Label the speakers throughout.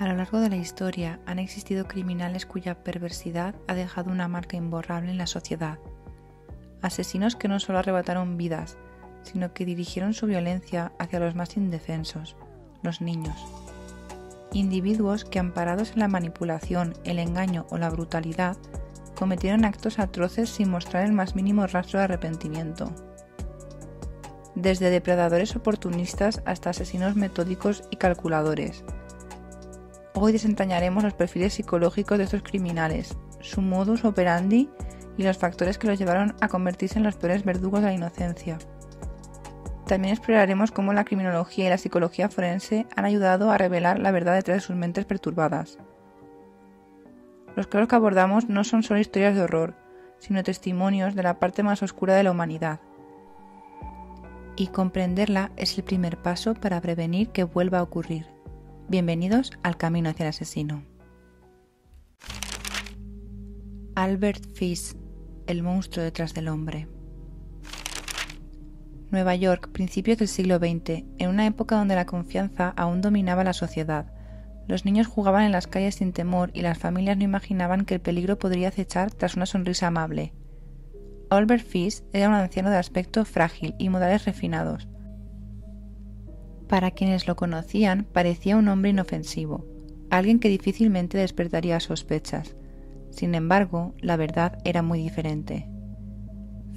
Speaker 1: A lo largo de la historia han existido criminales cuya perversidad ha dejado una marca imborrable en la sociedad. Asesinos que no solo arrebataron vidas, sino que dirigieron su violencia hacia los más indefensos, los niños. Individuos que, amparados en la manipulación, el engaño o la brutalidad, cometieron actos atroces sin mostrar el más mínimo rastro de arrepentimiento. Desde depredadores oportunistas hasta asesinos metódicos y calculadores. Hoy desentrañaremos los perfiles psicológicos de estos criminales, su modus operandi y los factores que los llevaron a convertirse en los peores verdugos de la inocencia. También exploraremos cómo la criminología y la psicología forense han ayudado a revelar la verdad detrás de sus mentes perturbadas. Los casos que abordamos no son solo historias de horror, sino testimonios de la parte más oscura de la humanidad. Y comprenderla es el primer paso para prevenir que vuelva a ocurrir. Bienvenidos al camino hacia el asesino. Albert Fish, el monstruo detrás del hombre. Nueva York, principios del siglo XX, en una época donde la confianza aún dominaba la sociedad. Los niños jugaban en las calles sin temor y las familias no imaginaban que el peligro podría acechar tras una sonrisa amable. Albert Fish era un anciano de aspecto frágil y modales refinados. Para quienes lo conocían, parecía un hombre inofensivo, alguien que difícilmente despertaría sospechas. Sin embargo, la verdad era muy diferente.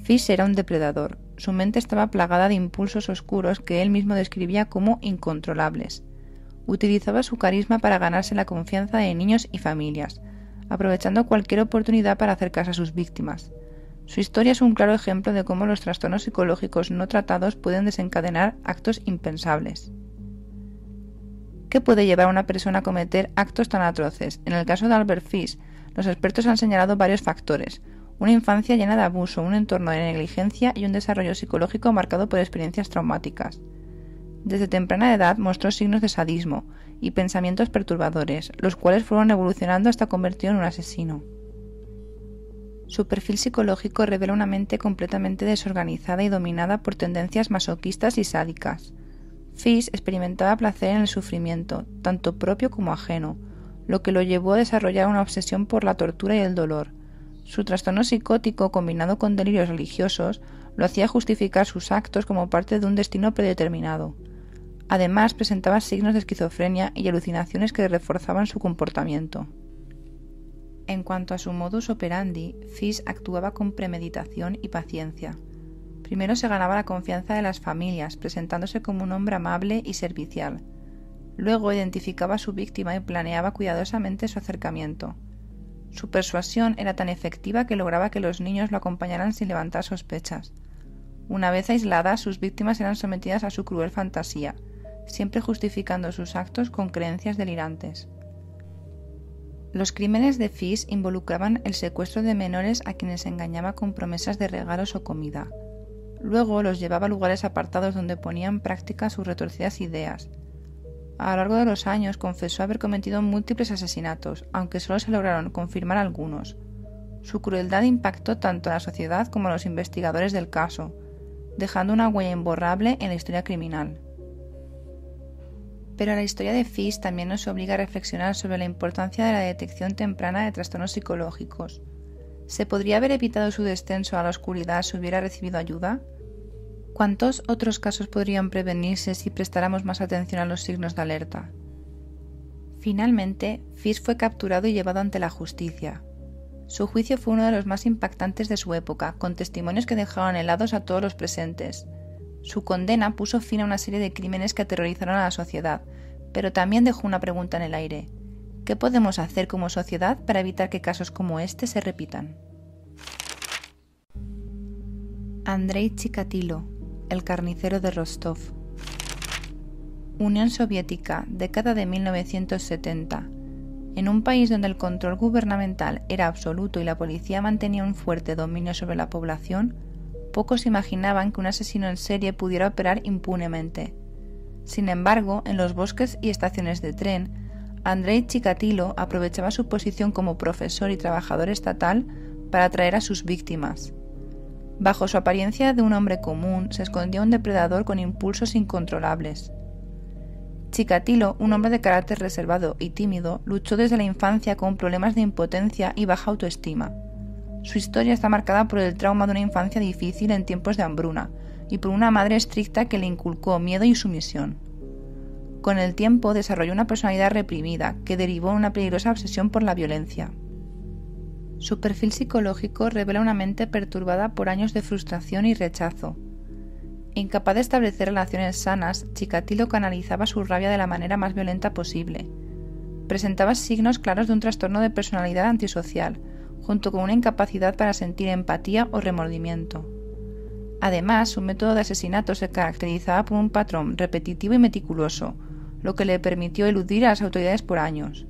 Speaker 1: Fish era un depredador. Su mente estaba plagada de impulsos oscuros que él mismo describía como incontrolables. Utilizaba su carisma para ganarse la confianza de niños y familias, aprovechando cualquier oportunidad para acercarse a sus víctimas. Su historia es un claro ejemplo de cómo los trastornos psicológicos no tratados pueden desencadenar actos impensables. ¿Qué puede llevar a una persona a cometer actos tan atroces? En el caso de Albert Fish, los expertos han señalado varios factores: una infancia llena de abuso, un entorno de negligencia y un desarrollo psicológico marcado por experiencias traumáticas. Desde temprana edad mostró signos de sadismo y pensamientos perturbadores, los cuales fueron evolucionando hasta convertirlo en un asesino. Su perfil psicológico revela una mente completamente desorganizada y dominada por tendencias masoquistas y sádicas. Fish experimentaba placer en el sufrimiento, tanto propio como ajeno, lo que lo llevó a desarrollar una obsesión por la tortura y el dolor. Su trastorno psicótico, combinado con delirios religiosos, lo hacía justificar sus actos como parte de un destino predeterminado. Además, presentaba signos de esquizofrenia y alucinaciones que reforzaban su comportamiento. En cuanto a su modus operandi, Fish actuaba con premeditación y paciencia. Primero se ganaba la confianza de las familias, presentándose como un hombre amable y servicial. Luego identificaba a su víctima y planeaba cuidadosamente su acercamiento. Su persuasión era tan efectiva que lograba que los niños lo acompañaran sin levantar sospechas. Una vez aisladas, sus víctimas eran sometidas a su cruel fantasía, siempre justificando sus actos con creencias delirantes. Los crímenes de Fish involucraban el secuestro de menores a quienes engañaba con promesas de regalos o comida. Luego los llevaba a lugares apartados donde ponía en práctica sus retorcidas ideas. A lo largo de los años confesó haber cometido múltiples asesinatos, aunque solo se lograron confirmar algunos. Su crueldad impactó tanto a la sociedad como a los investigadores del caso, dejando una huella imborrable en la historia criminal. Pero la historia de Fish también nos obliga a reflexionar sobre la importancia de la detección temprana de trastornos psicológicos. ¿Se podría haber evitado su descenso a la oscuridad si hubiera recibido ayuda? ¿Cuántos otros casos podrían prevenirse si prestáramos más atención a los signos de alerta? Finalmente, Fish fue capturado y llevado ante la justicia. Su juicio fue uno de los más impactantes de su época, con testimonios que dejaron helados a todos los presentes. Su condena puso fin a una serie de crímenes que aterrorizaron a la sociedad, pero también dejó una pregunta en el aire. ¿Qué podemos hacer como sociedad para evitar que casos como este se repitan? Andrei Chikatilo, el carnicero de Rostov. Unión Soviética, década de 1970. En un país donde el control gubernamental era absoluto y la policía mantenía un fuerte dominio sobre la población, pocos imaginaban que un asesino en serie pudiera operar impunemente. Sin embargo, en los bosques y estaciones de tren, Andrei Chikatilo aprovechaba su posición como profesor y trabajador estatal para atraer a sus víctimas. Bajo su apariencia de un hombre común se escondía un depredador con impulsos incontrolables. Chikatilo, un hombre de carácter reservado y tímido, luchó desde la infancia con problemas de impotencia y baja autoestima. Su historia está marcada por el trauma de una infancia difícil en tiempos de hambruna y por una madre estricta que le inculcó miedo y sumisión. Con el tiempo desarrolló una personalidad reprimida que derivó en una peligrosa obsesión por la violencia. Su perfil psicológico revela una mente perturbada por años de frustración y rechazo. Incapaz de establecer relaciones sanas, Chikatilo canalizaba su rabia de la manera más violenta posible. Presentaba signos claros de un trastorno de personalidad antisocial, junto con una incapacidad para sentir empatía o remordimiento. Además, su método de asesinato se caracterizaba por un patrón repetitivo y meticuloso, lo que le permitió eludir a las autoridades por años.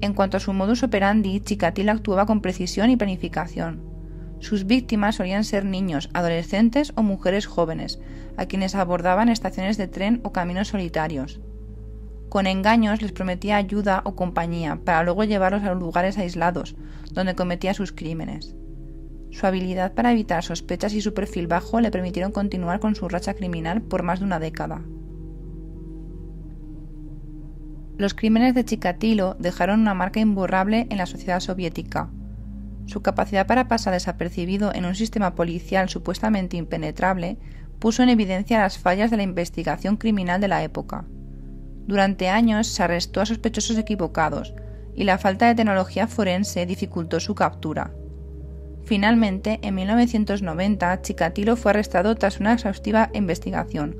Speaker 1: En cuanto a su modus operandi, Chikatilo actuaba con precisión y planificación. Sus víctimas solían ser niños, adolescentes o mujeres jóvenes, a quienes abordaba en estaciones de tren o caminos solitarios. Con engaños les prometía ayuda o compañía, para luego llevarlos a lugares aislados, donde cometía sus crímenes. Su habilidad para evitar sospechas y su perfil bajo le permitieron continuar con su racha criminal por más de una década. Los crímenes de Chikatilo dejaron una marca imborrable en la sociedad soviética. Su capacidad para pasar desapercibido en un sistema policial supuestamente impenetrable puso en evidencia las fallas de la investigación criminal de la época. Durante años se arrestó a sospechosos equivocados y la falta de tecnología forense dificultó su captura. Finalmente, en 1990, Chikatilo fue arrestado tras una exhaustiva investigación.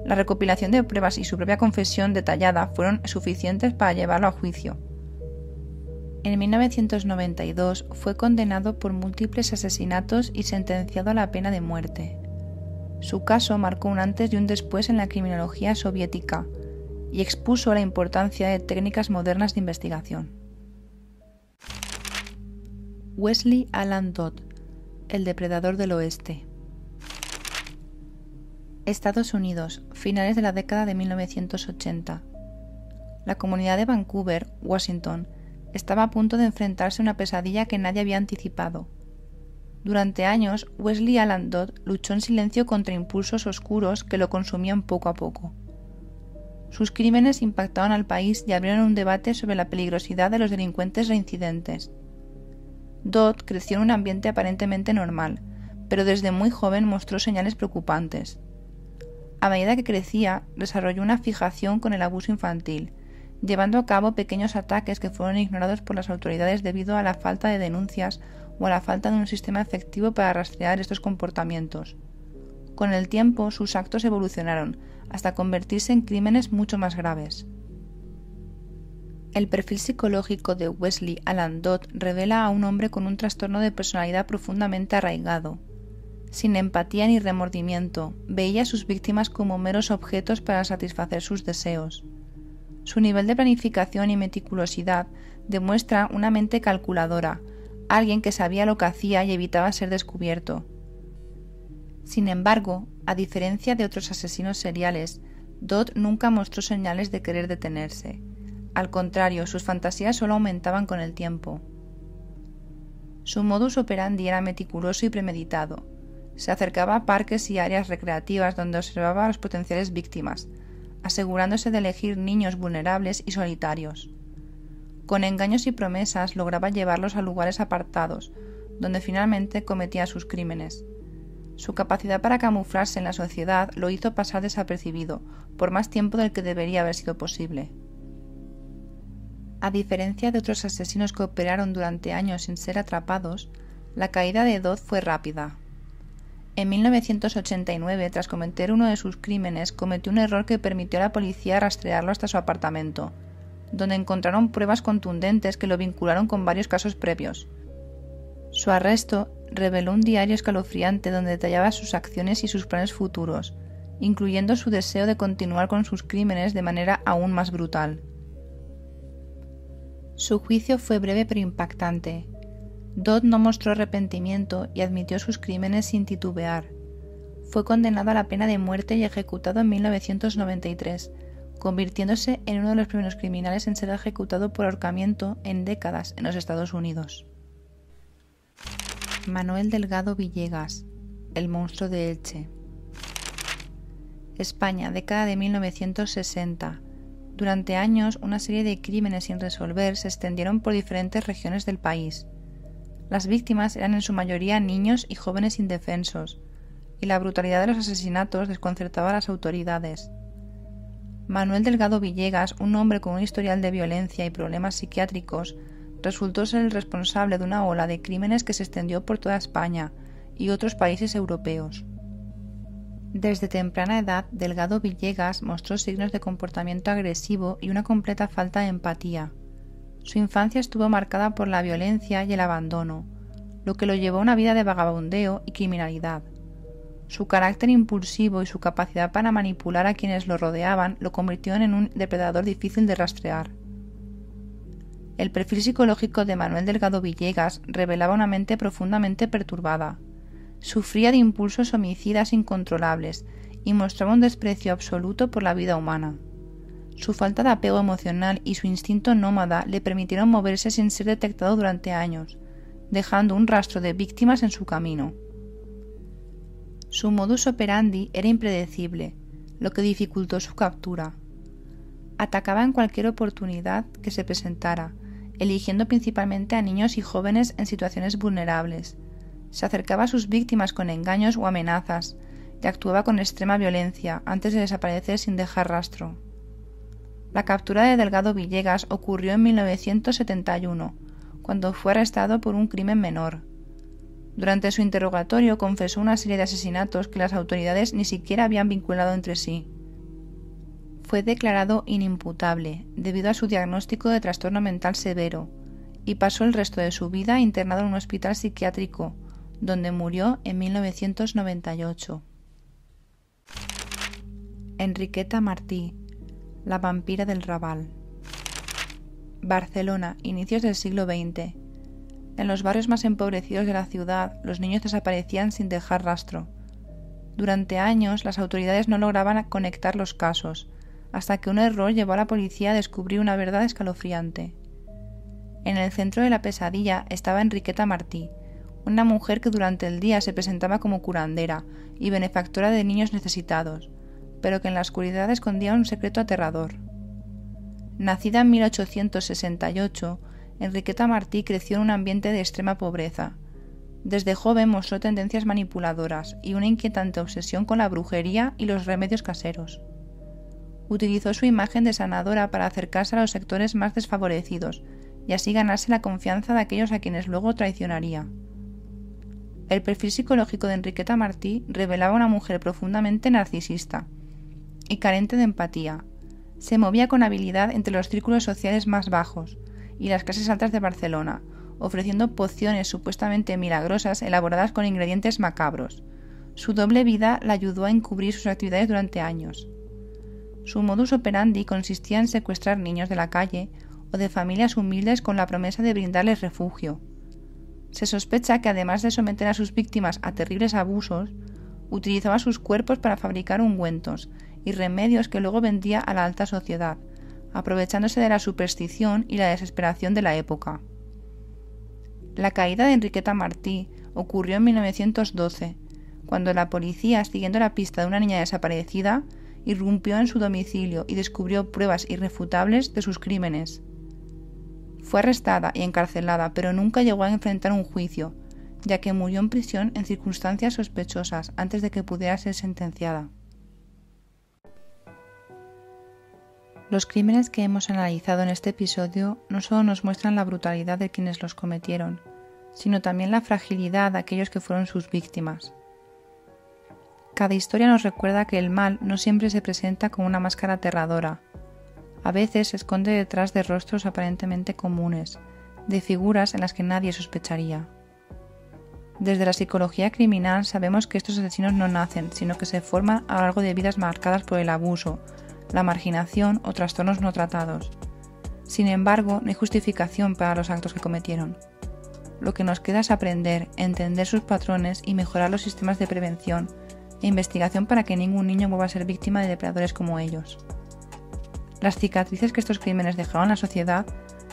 Speaker 1: La recopilación de pruebas y su propia confesión detallada fueron suficientes para llevarlo a juicio. En 1992 fue condenado por múltiples asesinatos y sentenciado a la pena de muerte. Su caso marcó un antes y un después en la criminología soviética y expuso la importancia de técnicas modernas de investigación. Wesley Alan Dodd, el depredador del oeste. Estados Unidos, finales de la década de 1980. La comunidad de Vancouver, Washington, estaba a punto de enfrentarse a una pesadilla que nadie había anticipado. Durante años, Wesley Alan Dodd luchó en silencio contra impulsos oscuros que lo consumían poco a poco. Sus crímenes impactaron al país y abrieron un debate sobre la peligrosidad de los delincuentes reincidentes. Dodd creció en un ambiente aparentemente normal, pero desde muy joven mostró señales preocupantes. A medida que crecía, desarrolló una fijación con el abuso infantil, llevando a cabo pequeños ataques que fueron ignorados por las autoridades debido a la falta de denuncias o a la falta de un sistema efectivo para rastrear estos comportamientos. Con el tiempo, sus actos evolucionaron hasta convertirse en crímenes mucho más graves. El perfil psicológico de Wesley Alan Dodd revela a un hombre con un trastorno de personalidad profundamente arraigado. Sin empatía ni remordimiento, veía a sus víctimas como meros objetos para satisfacer sus deseos. Su nivel de planificación y meticulosidad demuestra una mente calculadora, alguien que sabía lo que hacía y evitaba ser descubierto. Sin embargo, a diferencia de otros asesinos seriales, Dodd nunca mostró señales de querer detenerse. Al contrario, sus fantasías solo aumentaban con el tiempo. Su modus operandi era meticuloso y premeditado. Se acercaba a parques y áreas recreativas donde observaba a las potenciales víctimas, asegurándose de elegir niños vulnerables y solitarios. Con engaños y promesas lograba llevarlos a lugares apartados, donde finalmente cometía sus crímenes. Su capacidad para camuflarse en la sociedad lo hizo pasar desapercibido, por más tiempo del que debería haber sido posible. A diferencia de otros asesinos que operaron durante años sin ser atrapados, la caída de Dodd fue rápida. En 1989, tras cometer uno de sus crímenes, cometió un error que permitió a la policía rastrearlo hasta su apartamento, donde encontraron pruebas contundentes que lo vincularon con varios casos previos. Su arresto reveló un diario escalofriante donde detallaba sus acciones y sus planes futuros, incluyendo su deseo de continuar con sus crímenes de manera aún más brutal. Su juicio fue breve pero impactante. Dodd no mostró arrepentimiento y admitió sus crímenes sin titubear. Fue condenado a la pena de muerte y ejecutado en 1993, convirtiéndose en uno de los primeros criminales en ser ejecutado por ahorcamiento en décadas en los Estados Unidos. Manuel Delgado Villegas, el monstruo de Elche. España, década de 1960. Durante años, una serie de crímenes sin resolver se extendieron por diferentes regiones del país. Las víctimas eran en su mayoría niños y jóvenes indefensos, y la brutalidad de los asesinatos desconcertaba a las autoridades. Manuel Delgado Villegas, un hombre con un historial de violencia y problemas psiquiátricos, resultó ser el responsable de una ola de crímenes que se extendió por toda España y otros países europeos. Desde temprana edad, Delgado Villegas mostró signos de comportamiento agresivo y una completa falta de empatía. Su infancia estuvo marcada por la violencia y el abandono, lo que lo llevó a una vida de vagabundeo y criminalidad. Su carácter impulsivo y su capacidad para manipular a quienes lo rodeaban lo convirtieron en un depredador difícil de rastrear. El perfil psicológico de Manuel Delgado Villegas revelaba una mente profundamente perturbada. Sufría de impulsos homicidas incontrolables y mostraba un desprecio absoluto por la vida humana. Su falta de apego emocional y su instinto nómada le permitieron moverse sin ser detectado durante años, dejando un rastro de víctimas en su camino. Su modus operandi era impredecible, lo que dificultó su captura. Atacaba en cualquier oportunidad que se presentara, eligiendo principalmente a niños y jóvenes en situaciones vulnerables. Se acercaba a sus víctimas con engaños o amenazas y actuaba con extrema violencia antes de desaparecer sin dejar rastro. La captura de Delgado Villegas ocurrió en 1971, cuando fue arrestado por un crimen menor. Durante su interrogatorio confesó una serie de asesinatos que las autoridades ni siquiera habían vinculado entre sí. Fue declarado inimputable debido a su diagnóstico de trastorno mental severo y pasó el resto de su vida internado en un hospital psiquiátrico, donde murió en 1998. Enriqueta Martí, la vampira del Raval. Barcelona, inicios del siglo XX. En los barrios más empobrecidos de la ciudad, los niños desaparecían sin dejar rastro. Durante años, las autoridades no lograban conectar los casos, hasta que un error llevó a la policía a descubrir una verdad escalofriante. En el centro de la pesadilla estaba Enriqueta Martí, una mujer que durante el día se presentaba como curandera y benefactora de niños necesitados, pero que en la oscuridad escondía un secreto aterrador. Nacida en 1868, Enriqueta Martí creció en un ambiente de extrema pobreza. Desde joven mostró tendencias manipuladoras y una inquietante obsesión con la brujería y los remedios caseros. Utilizó su imagen de sanadora para acercarse a los sectores más desfavorecidos y así ganarse la confianza de aquellos a quienes luego traicionaría. El perfil psicológico de Enriqueta Martí revelaba una mujer profundamente narcisista y carente de empatía. Se movía con habilidad entre los círculos sociales más bajos y las clases altas de Barcelona, ofreciendo pociones supuestamente milagrosas elaboradas con ingredientes macabros. Su doble vida la ayudó a encubrir sus actividades durante años. Su modus operandi consistía en secuestrar niños de la calle o de familias humildes con la promesa de brindarles refugio. Se sospecha que además de someter a sus víctimas a terribles abusos, utilizaba sus cuerpos para fabricar ungüentos y remedios que luego vendía a la alta sociedad, aprovechándose de la superstición y la desesperación de la época. La caída de Enriqueta Martí ocurrió en 1912, cuando la policía, siguiendo la pista de una niña desaparecida, irrumpió en su domicilio y descubrió pruebas irrefutables de sus crímenes. Fue arrestada y encarcelada, pero nunca llegó a enfrentar un juicio, ya que murió en prisión en circunstancias sospechosas antes de que pudiera ser sentenciada. Los crímenes que hemos analizado en este episodio no solo nos muestran la brutalidad de quienes los cometieron, sino también la fragilidad de aquellos que fueron sus víctimas. Cada historia nos recuerda que el mal no siempre se presenta con una máscara aterradora. A veces se esconde detrás de rostros aparentemente comunes, de figuras en las que nadie sospecharía. Desde la psicología criminal sabemos que estos asesinos no nacen, sino que se forman a lo largo de vidas marcadas por el abuso, la marginación o trastornos no tratados. Sin embargo, no hay justificación para los actos que cometieron. Lo que nos queda es aprender, entender sus patrones y mejorar los sistemas de prevención e investigación para que ningún niño vuelva a ser víctima de depredadores como ellos. Las cicatrices que estos crímenes dejaron en la sociedad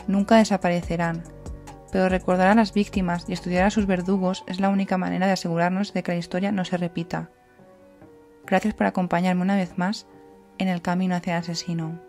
Speaker 1: nunca desaparecerán, pero recordar a las víctimas y estudiar a sus verdugos es la única manera de asegurarnos de que la historia no se repita. Gracias por acompañarme una vez más en el camino hacia el asesino.